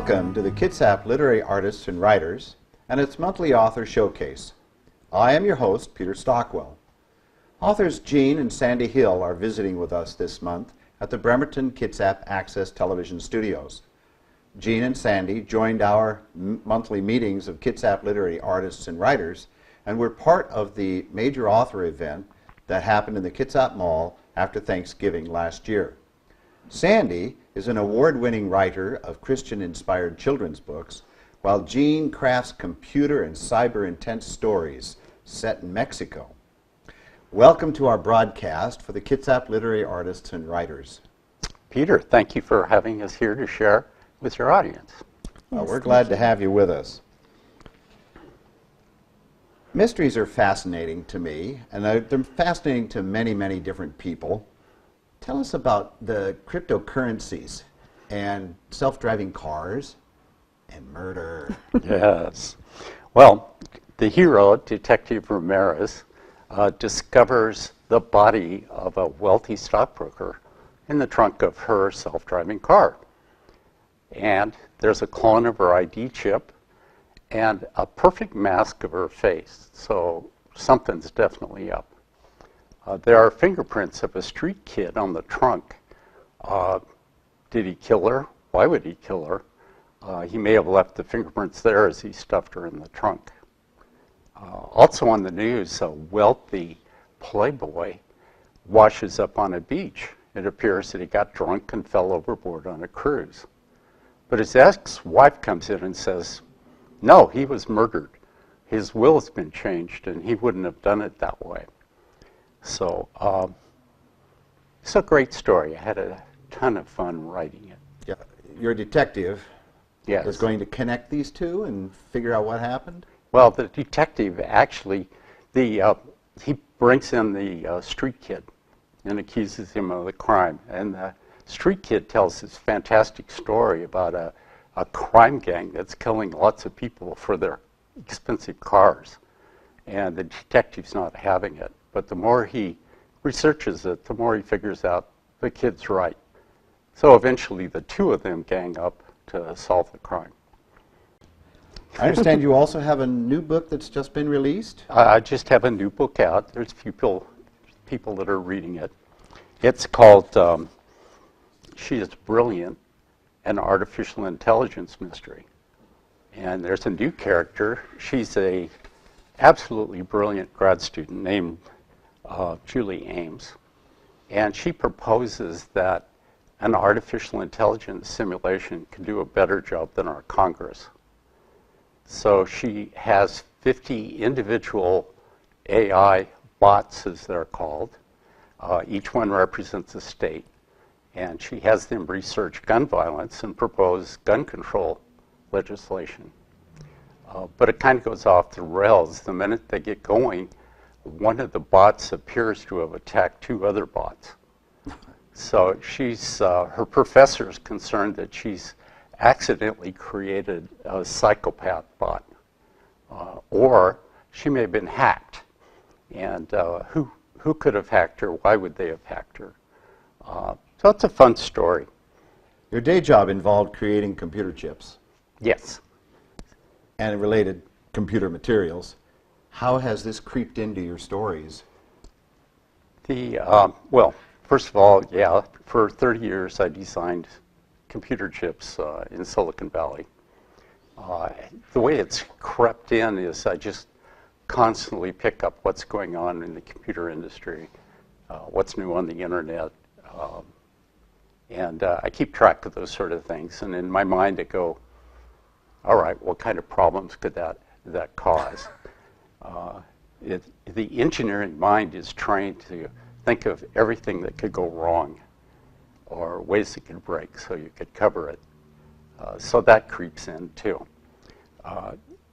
Welcome to the Kitsap Literary Artists and Writers and its monthly author showcase. I am your host, Peter Stockwell. Authors Jean and Sandy Hill are visiting with us this month at the Bremerton Kitsap Access Television Studios. Jean and Sandy joined our monthly meetings of Kitsap Literary Artists and Writers and were part of the major author event that happened in the Kitsap Mall after Thanksgiving last year. Sandy is an award-winning writer of Christian-inspired children's books, while Jean crafts computer and cyber-intense stories set in Mexico. Welcome to our broadcast for the Kitsap Literary Artists and Writers. Peter, thank you for having us here to share with your audience. We're glad to have you with us. Mysteries are fascinating to me, and they're fascinating to many, many different people. Tell us about the cryptocurrencies and self-driving cars and murder. Yes. Well, the hero, Detective Ramirez, discovers the body of a wealthy stockbroker in the trunk of her self-driving car. And there's a clone of her ID chip and a perfect mask of her face. So something's definitely up. There are fingerprints of a street kid on the trunk. Did he kill her? Why would he kill her? He may have left the fingerprints there as he stuffed her in the trunk. Also on the news, a wealthy playboy washes up on a beach. It appears that he got drunk and fell overboard on a cruise. But his ex-wife comes in and says, no, he was murdered. His will has been changed and he wouldn't have done it that way. So it's a great story. I had a ton of fun writing it. Yeah. Your detective Yes. is going to connect these two and figure out what happened? Well, the detective actually, he brings in the street kid and accuses him of the crime. And the street kid tells this fantastic story about a crime gang that's killing lots of people for their expensive cars. And the detective's not having it. But the more he researches it, the more he figures out the kid's right. So eventually the two of them gang up to solve the crime. I understand you also have a new book that's just been released? I just have a new book out. There's a few people that are reading it. It's called She is Brilliant, an Artificial Intelligence Mystery. And there's a new character. She's a absolutely brilliant grad student named Julie Ames. And she proposes that an artificial intelligence simulation can do a better job than our Congress. So she has 50 individual AI bots, as they're called. Each one represents a state. And she has them research gun violence and propose gun control legislation. But it kind of goes off the rails. The minute they get going, one of the bots appears to have attacked two other bots. So her professor is concerned that she's accidentally created a psychopath bot. Or she may have been hacked. And who could have hacked her? Why would they have hacked her? So it's a fun story. Your day job involved creating computer chips. Yes. And related computer materials. How has this creeped into your stories? Well, first of all, yeah, for 30 years I designed computer chips in Silicon Valley. The way it's crept in is I just constantly pick up what's going on in the computer industry, what's new on the internet, and I keep track of those sort of things. And in my mind I go, all right, what kind of problems could that cause? The engineering mind is trained to think of everything that could go wrong or ways it could break so you could cover it. So that creeps in too.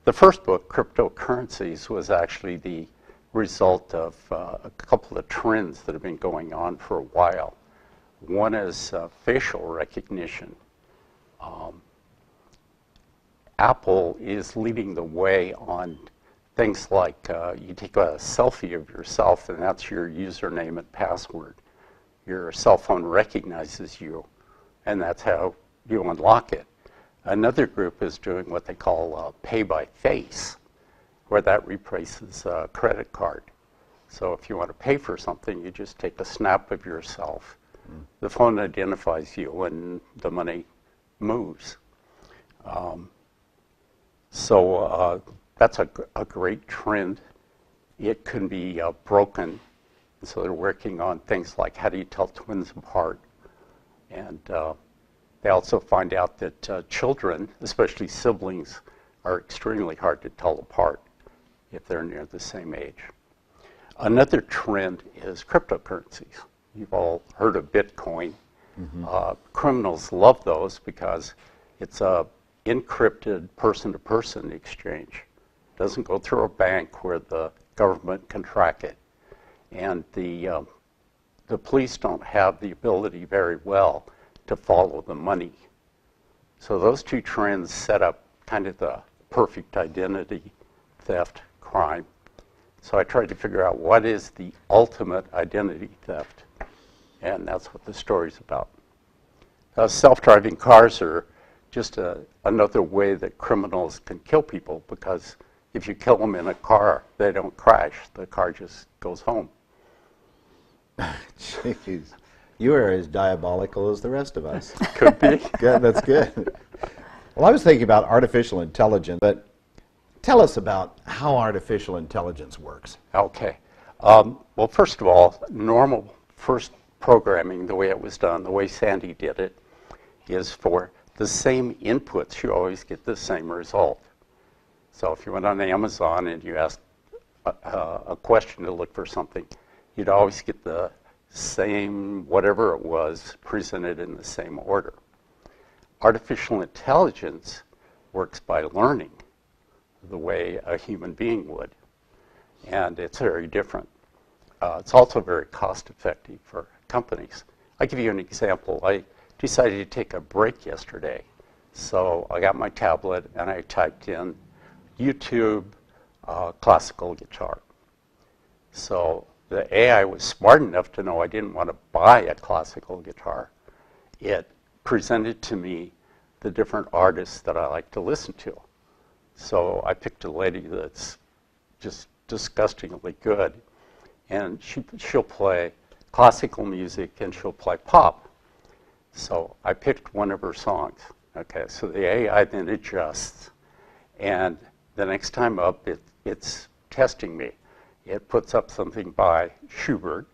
The first book, Cryptocurrencies, was actually the result of a couple of trends that have been going on for a while. One is facial recognition. Apple is leading the way on things like you take a selfie of yourself and that's your username and password. Your cell phone recognizes you and that's how you unlock it. Another group is doing what they call pay by face, where that replaces a credit card. So if you want to pay for something, you just take a snap of yourself. The phone identifies you and the money moves. So that's a great trend. It can be broken. So they're working on things like how do you tell twins apart. And they also find out that children, especially siblings, are extremely hard to tell apart if they're near the same age. Another trend is cryptocurrencies. You've all heard of Bitcoin. Criminals love those because it's a encrypted person-to-person exchange. It doesn't go through a bank where the government can track it. And the police don't have the ability very well to follow the money. So those two trends set up kind of the perfect identity theft crime. So I tried to figure out what is the ultimate identity theft, and that's what the story's about. Self-driving cars are just another way that criminals can kill people, because if you kill them in a car, they don't crash. The car just goes home. Jeez. You are as diabolical as the rest of us. Could be. Good, that's good. Well, I was thinking about artificial intelligence, but tell us about how artificial intelligence works. Okay. Well, first of all, normal first programming, the way it was done, the way Sandy did it, is for the same inputs, you always get the same result. So if you went on Amazon and you asked a question to look for something, you'd always get the same, whatever it was, presented in the same order. Artificial intelligence works by learning the way a human being would, and it's very different. It's also very cost-effective for companies. I'll give you an example. I decided to take a break yesterday, so I got my tablet and I typed in YouTube classical guitar. So the AI was smart enough to know I didn't want to buy a classical guitar. It presented to me the different artists that I like to listen to. So I picked a lady that's just disgustingly good, and she'll play classical music and she'll play pop. So I picked one of her songs. Okay, so the AI then adjusts, and the next time up, it's testing me. It puts up something by Schubert,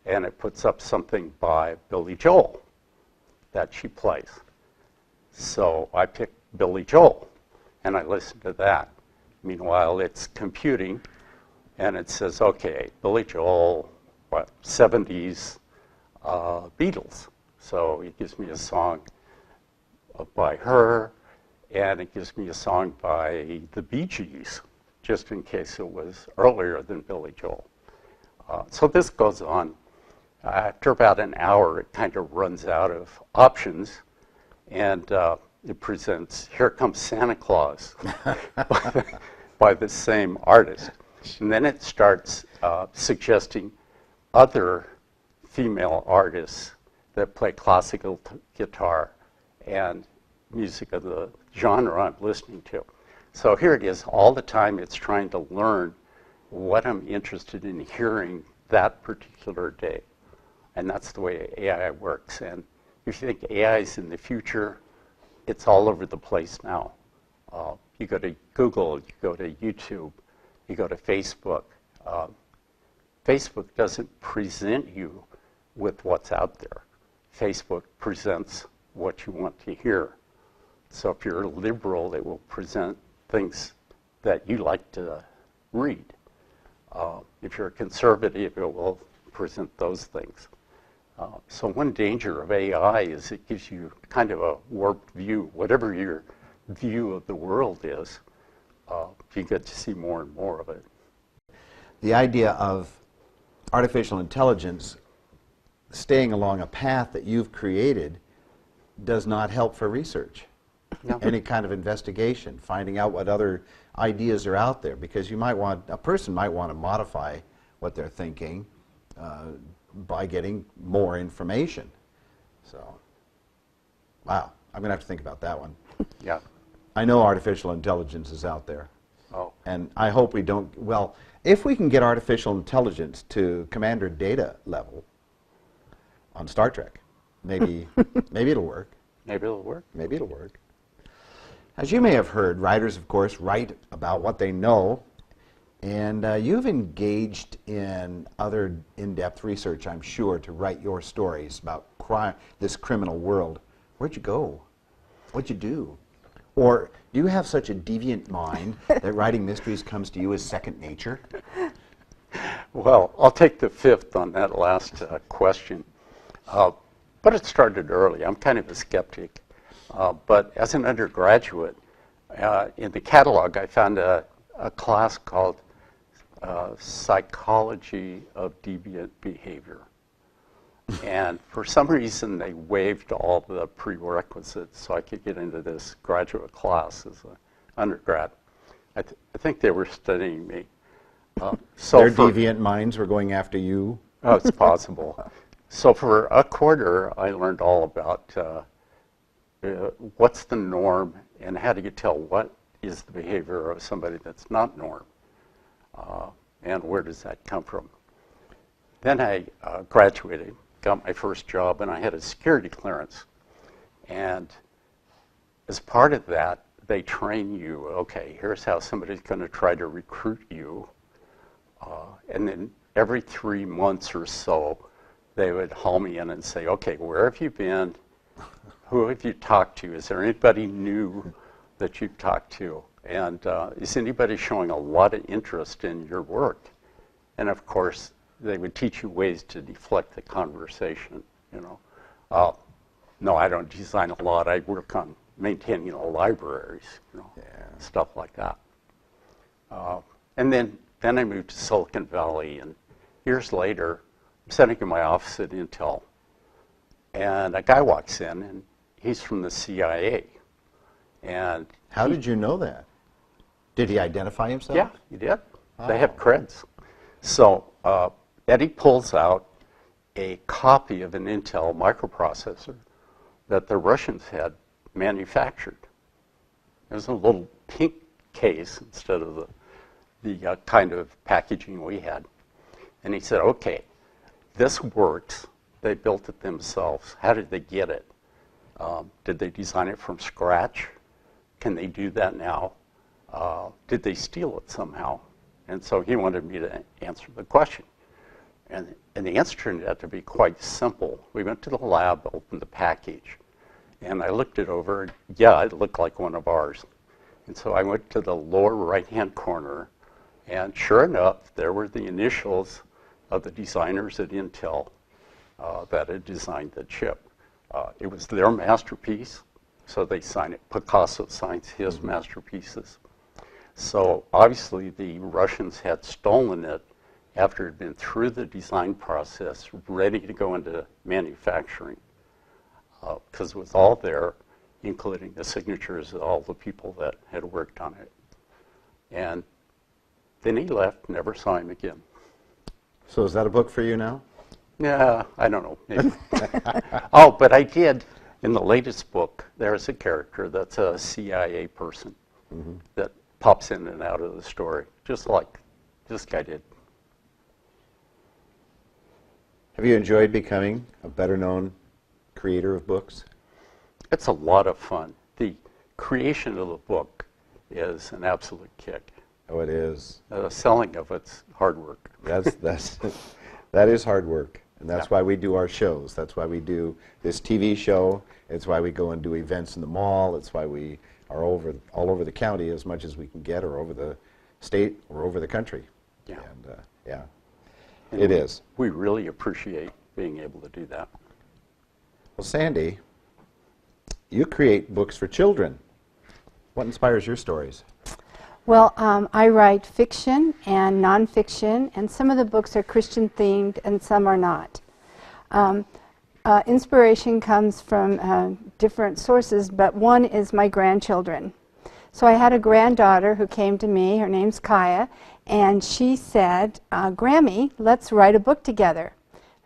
and it puts up something by Billy Joel that she plays. So I picked Billy Joel, and I listened to that. Meanwhile, it's computing, and it says, okay, Billy Joel, what, 70s Beatles. So it gives me a song by her, and it gives me a song by the Bee Gees, just in case it was earlier than Billy Joel. So this goes on. After about an hour, it kind of runs out of options, and it presents Here Comes Santa Claus by the same artist. And then it starts suggesting other female artists that play classical guitar and music of the genre I'm listening to. So here it is. All the time it's trying to learn what I'm interested in hearing that particular day. And that's the way AI works. And if you think AI is in the future, it's all over the place now. You go to Google, you go to YouTube, you go to Facebook. Facebook doesn't present you with what's out there. Facebook presents what you want to hear. So if you're a liberal, it will present things that you like to read. If you're a conservative, it will present those things. So one danger of AI is it gives you kind of a warped view. Whatever your view of the world is, you get to see more and more of it. The idea of artificial intelligence staying along a path that you've created does not help for research. No. Any kind of investigation, finding out what other ideas are out there, because a person might want to modify what they're thinking by getting more information. So, wow, I'm going to have to think about that one. Yeah. I know artificial intelligence is out there. Oh. And I hope we don't, well, if we can get artificial intelligence to Commander Data level on Star Trek, maybe, maybe it'll work. Maybe it'll work. Maybe it'll work. As you may have heard, writers, of course, write about what they know, and you've engaged in other in-depth research, I'm sure, to write your stories about this criminal world. Where'd you go? What'd you do? Or do you have such a deviant mind that writing mysteries comes to you as second nature? Well, I'll take the fifth on that last question. But it started early. I'm kind of a skeptic. But as an undergraduate, in the catalog, I found a class called Psychology of Deviant Behavior. And for some reason, they waived all the prerequisites so I could get into this graduate class as an undergrad. I think they were studying me. Their deviant minds were going after you? Oh, it's possible. So for a quarter, I learned all about what's the norm and how do you tell what is the behavior of somebody that's not norm, and where does that come from. Then I graduated, got my first job, and I had a security clearance. And as part of that, they train you, okay, here's how somebody's going to try to recruit you. And then every 3 months or so, they would haul me in and say, okay, where have you been? Who have you talked to? Is there anybody new that you've talked to? And is anybody showing a lot of interest in your work? And of course, they would teach you ways to deflect the conversation, you know. No, I don't design a lot. I work on maintaining libraries, stuff like that. And then I moved to Silicon Valley, and years later, I'm sitting in my office at Intel, and a guy walks in, and he's from the CIA. And how did you know that? Did he identify himself? Yeah, he did. Oh. They have creds. So Eddie pulls out a copy of an Intel microprocessor that the Russians had manufactured. It was a little pink case instead of the kind of packaging we had. And he said, okay, this works. They built it themselves. How did they get it? Did they design it from scratch? Can they do that now? Did they steal it somehow? And so he wanted me to answer the question. And the answer turned out to be quite simple. We went to the lab, opened the package, and I looked it over. And yeah, it looked like one of ours. And so I went to the lower right-hand corner, and sure enough, there were the initials of the designers at Intel that had designed the chip. It was their masterpiece, so they signed it. Picasso signs his masterpieces. So obviously the Russians had stolen it after it had been through the design process, ready to go into manufacturing, because it was all there, including the signatures of all the people that had worked on it. And then he left, never saw him again. So is that a book for you now? Yeah, I don't know. Maybe. Oh, but I did, in the latest book, there's a character that's a CIA person that pops in and out of the story, just like this guy did. Have you enjoyed becoming a better-known creator of books? It's a lot of fun. The creation of the book is an absolute kick. Oh, it is. The selling of it's hard work. That is hard work, and that's why we do our shows. That's why we do this TV show. It's why we go and do events in the mall. It's why we are all over the county as much as we can get, or over the state, or over the country. Yeah. And and it is. We really appreciate being able to do that. Well, Sandy, you create books for children. What inspires your stories? Well, I write fiction and nonfiction, and some of the books are Christian themed and some are not. Inspiration comes from different sources, but one is my grandchildren. So I had a granddaughter who came to me, her name's Kaya, and she said, Grammy, let's write a book together.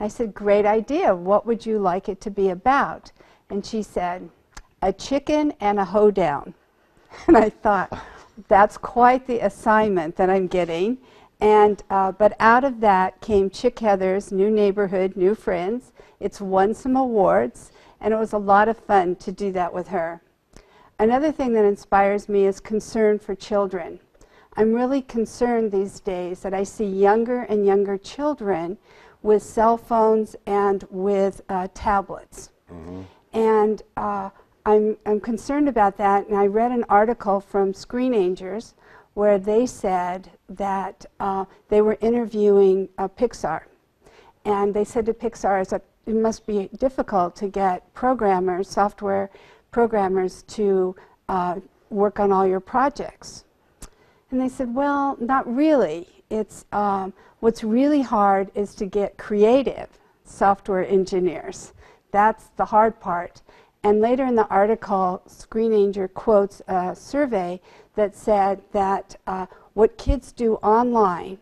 I said, great idea, what would you like it to be about? And she said, a chicken and a hoedown. And I thought, that's quite the assignment that I'm getting. And but out of that came Chick Heather's New Neighborhood, New Friends. It's won some awards, and it was a lot of fun to do that with her. Another thing that inspires me is concern for children. I'm really concerned these days that I see younger and younger children with cell phones and with tablets. Mm-hmm. And I'm concerned about that, and I read an article from Screenagers where they said that they were interviewing Pixar. And they said to Pixar, it must be difficult to get programmers, software programmers, to work on all your projects. And they said, well, not really. It's what's really hard is to get creative software engineers. That's the hard part. And later in the article, Screenager quotes a survey that said that what kids do online,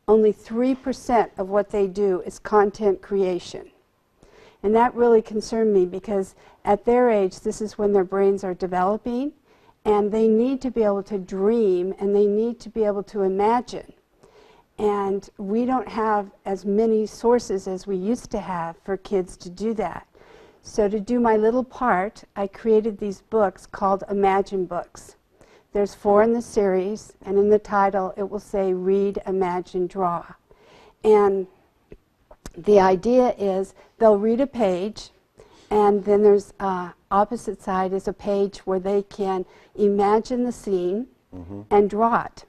only 3% of what they do is content creation. And that really concerned me because at their age, this is when their brains are developing, and they need to be able to dream, and they need to be able to imagine. And we don't have as many sources as we used to have for kids to do that. So to do my little part, I created these books called Imagine Books. There's 4 in the series, and in the title it will say Read, Imagine, Draw. And the idea is they'll read a page, and then there's opposite side is a page where they can imagine the scene and draw it.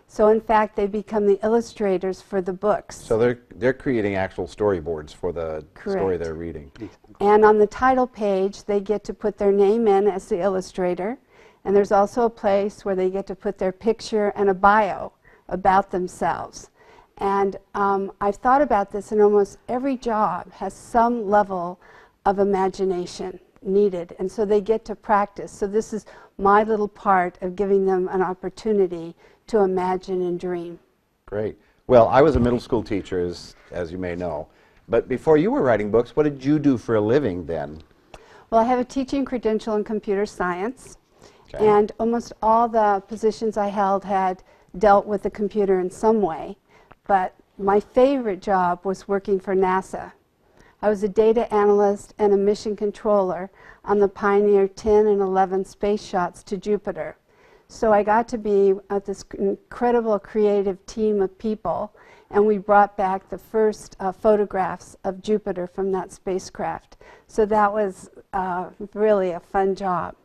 So in fact, they become the illustrators for the books. So they're creating actual storyboards for the Correct. Story they're reading. And on the title page, they get to put their name in as the illustrator. And there's also a place where they get to put their picture and a bio about themselves. And I've thought about this, and almost every job has some level of imagination needed. And so they get to practice. So this is my little part of giving them an opportunity to imagine and dream. Great. Well, I was a middle school teacher, as you may know. But before you were writing books, what did you do for a living then? Well, I have a teaching credential in computer science. Okay. And almost all the positions I held had dealt with the computer in some way. But my favorite job was working for NASA. I was a data analyst and a mission controller on the Pioneer 10 and 11 space shots to Jupiter. So I got to be at this incredible creative team of people, and we brought back the first photographs of Jupiter from that spacecraft. So that was really a fun job.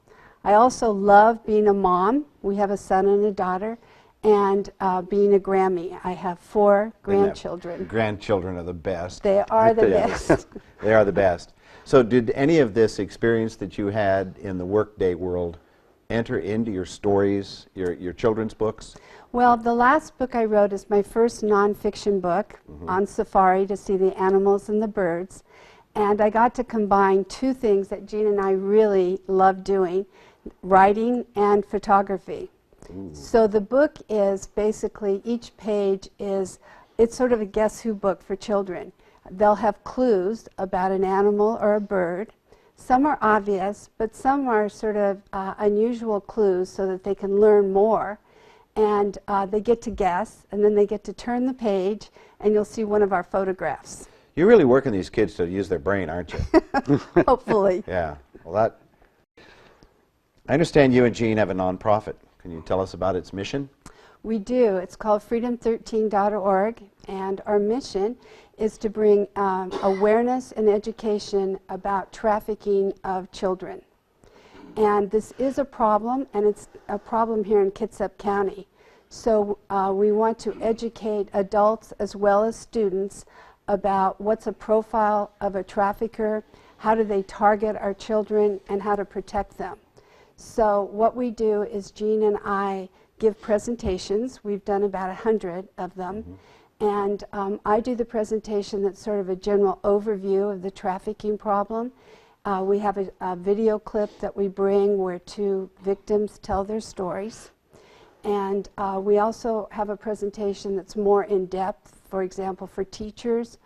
I also love being a mom. We have a son and a daughter, and being a Grammy. I have 4 grandchildren. Grandchildren are the best. They are the best. They are the best. So did any of this experience that you had in the workday world enter into your stories, your children's books? Well, the last book I wrote is my first nonfiction book, on safari to see the animals and the birds. And I got to combine 2 things that Jean and I really love doing, writing and photography. Ooh. So the book is basically, each page is, it's sort of a guess who book for children. They'll have clues about an animal or a bird. Some are obvious, but some are sort of unusual clues so that they can learn more. And they get to guess, and then they get to turn the page, and you'll see one of our photographs. You're really working these kids to use their brain, aren't you? Hopefully. Yeah. Well, I understand you and Jean have a nonprofit. Can you tell us about its mission? We do. It's called freedom13.org, and our mission is to bring awareness and education about trafficking of children. And this is a problem, and it's a problem here in Kitsap County. So we want to educate adults as well as students about what's a profile of a trafficker, how do they target our children, and how to protect them. So what we do is Jean and I give presentations. We've done about 100 of them. And I do the presentation that's sort of a general overview of the trafficking problem. We have a video clip that we bring where 2 victims tell their stories. And we also have a presentation that's more in-depth, for example, for teachers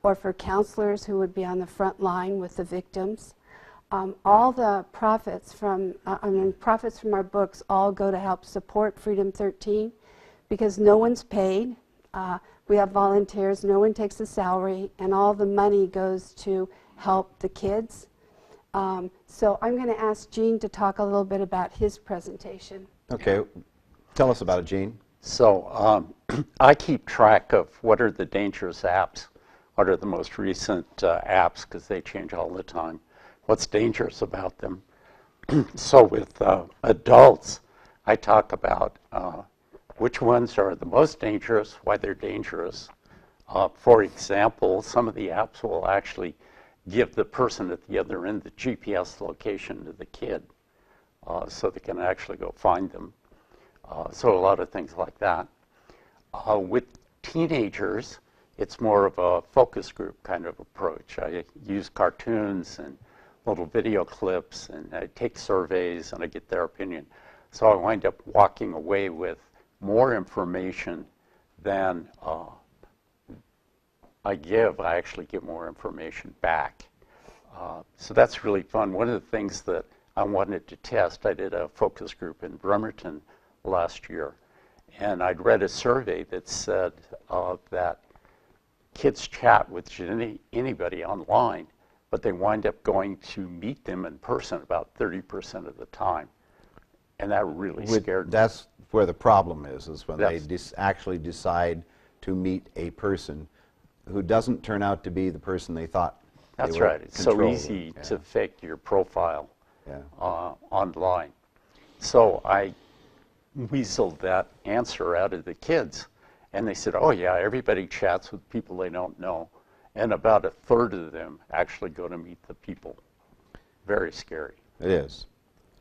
or for counselors who would be on the front line with the victims. all the profits from profits from our books all go to help support Freedom 13, because no one's paid. We have volunteers, no one takes a salary, and all the money goes to help the kids. So I'm going to ask Gene to talk a little bit about his presentation. Okay. Tell us about it, Gene. So I keep track of what are the dangerous apps, what are the most recent apps, because they change all the time, what's dangerous about them. So with adults, I talk about which ones are the most dangerous, why they're dangerous. For example, some of the apps will actually give the person at the other end the GPS location to the kid, so they can actually go find them. So a lot of things like that. With teenagers, it's more of a focus group kind of approach. I use cartoons and little video clips, and I take surveys, and I get their opinion. So I wind up walking away with more information than I give. I actually get more information back. So that's really fun. One of the things that I wanted to test, I did a focus group in Bremerton last year, and I'd read a survey that said that kids chat with anybody online, but they wind up going to meet them in person about 30% of the time. And that really scared me. That's where the problem is when Yes. they actually decide to meet a person who doesn't turn out to be the person they thought That's they were right. It's so controlling. easy Yeah. to fake your profile Yeah. online. So I weaseled that answer out of the kids, and they said, oh yeah, everybody chats with people they don't know, and about a third of them actually go to meet the people. Very scary. It is.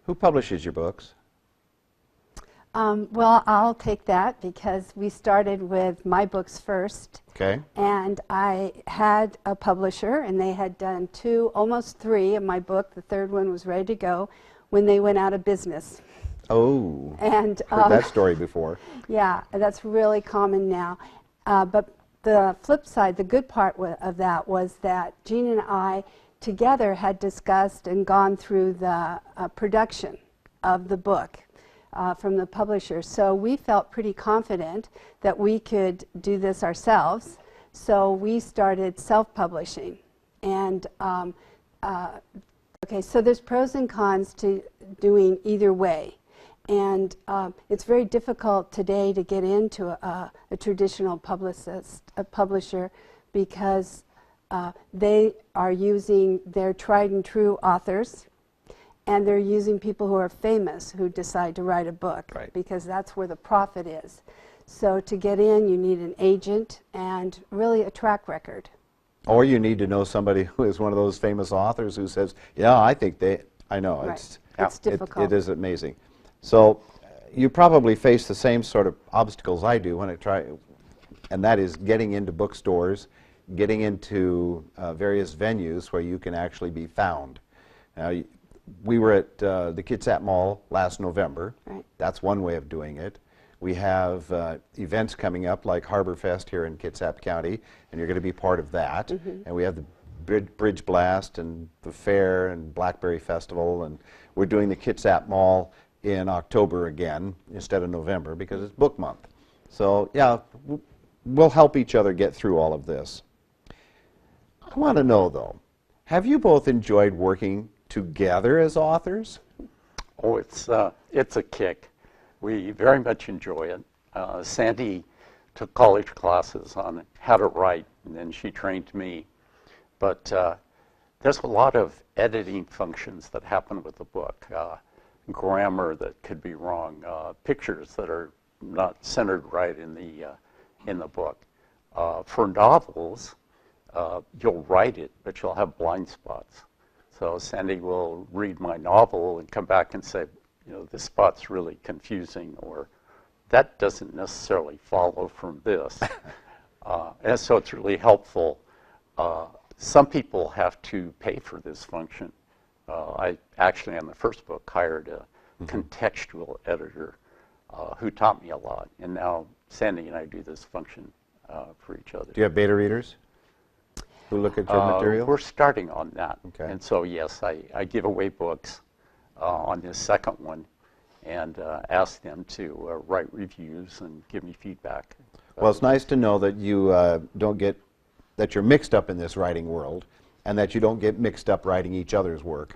Who publishes your books? Well, I'll take that because we started with my books first. Okay. And I had a publisher, and they had done almost three of my book. The third one was ready to go when they went out of business. Oh, And heard that story before. yeah, that's really common now. But the flip side, the good part of that was that Gene and I together had discussed and gone through the production of the book from the publisher. So we felt pretty confident that we could do this ourselves. So we started self-publishing. And okay, so there's pros and cons to doing either way. And it's very difficult today to get into a traditional publisher, because they are using their tried and true authors, and they're using people who are famous who decide to write a book, Right. because that's where the profit is. So to get in, you need an agent and really a track record. Or you need to know somebody who is one of those famous authors who says, yeah, I think I know. Right. It's difficult. It is amazing. So you probably face the same sort of obstacles I do when I try, and that is getting into bookstores, getting into various venues where you can actually be found. Now, we were at the Kitsap Mall last November. Right. That's one way of doing it. We have events coming up like Harbor Fest here in Kitsap County, and you're going to be part of that. Mm-hmm. And we have the Bridge Blast and the Fair and Blackberry Festival, and we're doing the Kitsap Mall in October again instead of November because it's book month. So yeah, we'll help each other get through all of this. I want to know though, have you both enjoyed working together as authors? Oh, it's a kick. We very much enjoy it. Sandy took college classes on how to write, and then she trained me. But there's a lot of editing functions that happen with the book. Grammar that could be wrong, pictures that are not centered right in the book. For novels, you'll write it, but you'll have blind spots. So Sandy will read my novel and come back and say, you know, this spot's really confusing, or that doesn't necessarily follow from this. And so it's really helpful. Some people have to pay for this function. I actually, on the first book, hired a contextual editor who taught me a lot. And now Sandy and I do this function for each other. Do you have beta readers? who look at your material? We're starting on that. Okay. And so, yes, I give away books on this second one and ask them to write reviews and give me feedback. Well, it's nice to know that you that you're mixed up in this writing world, and that you don't get mixed up writing each other's work.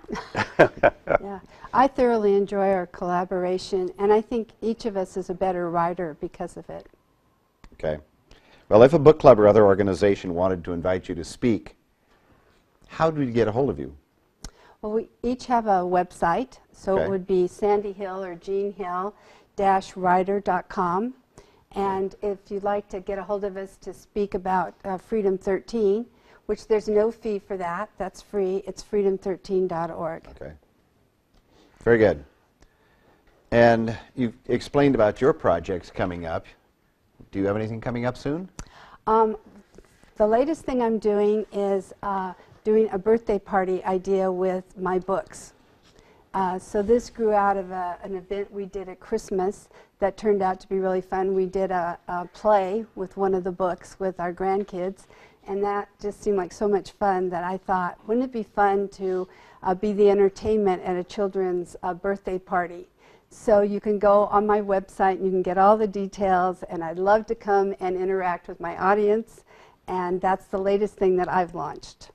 Yeah, I thoroughly enjoy our collaboration, and I think each of us is a better writer because of it. Okay. Well, if a book club or other organization wanted to invite you to speak, how do we get a hold of you? Well, we each have a website, so Okay. it would be Sandy Hill or Jean Hill-writer.com. And if you'd like to get a hold of us to speak about Freedom 13, which there's no fee for that, that's free, it's freedom13.org. Okay. Very good. And you've explained about your projects coming up. Do you have anything coming up soon? The latest thing I'm doing is doing a birthday party idea with my books. So this grew out of an event we did at Christmas that turned out to be really fun. We did a play with one of the books with our grandkids, and that just seemed like so much fun that I thought, wouldn't it be fun to be the entertainment at a children's birthday party? So you can go on my website and you can get all the details, and I'd love to come and interact with my audience, and that's the latest thing that I've launched.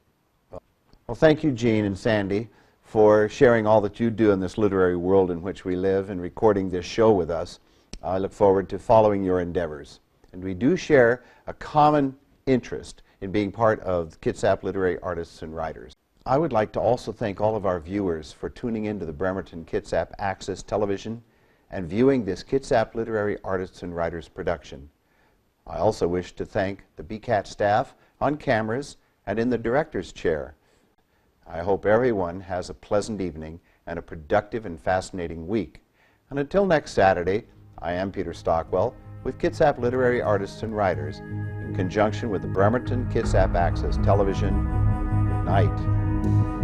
Well, thank you, Jean and Sandy, for sharing all that you do in this literary world in which we live and recording this show with us. I look forward to following your endeavors. And we do share a common interest in being part of Kitsap Literary Artists and Writers. I would like to also thank all of our viewers for tuning into the Bremerton Kitsap Access Television and viewing this Kitsap Literary Artists and Writers production. I also wish to thank the BCAT staff on cameras and in the director's chair. I hope everyone has a pleasant evening and a productive and fascinating week. And until next Saturday, I am Peter Stockwell with Kitsap Literary Artists and Writers in conjunction with the Bremerton Kitsap Access Television. Good night.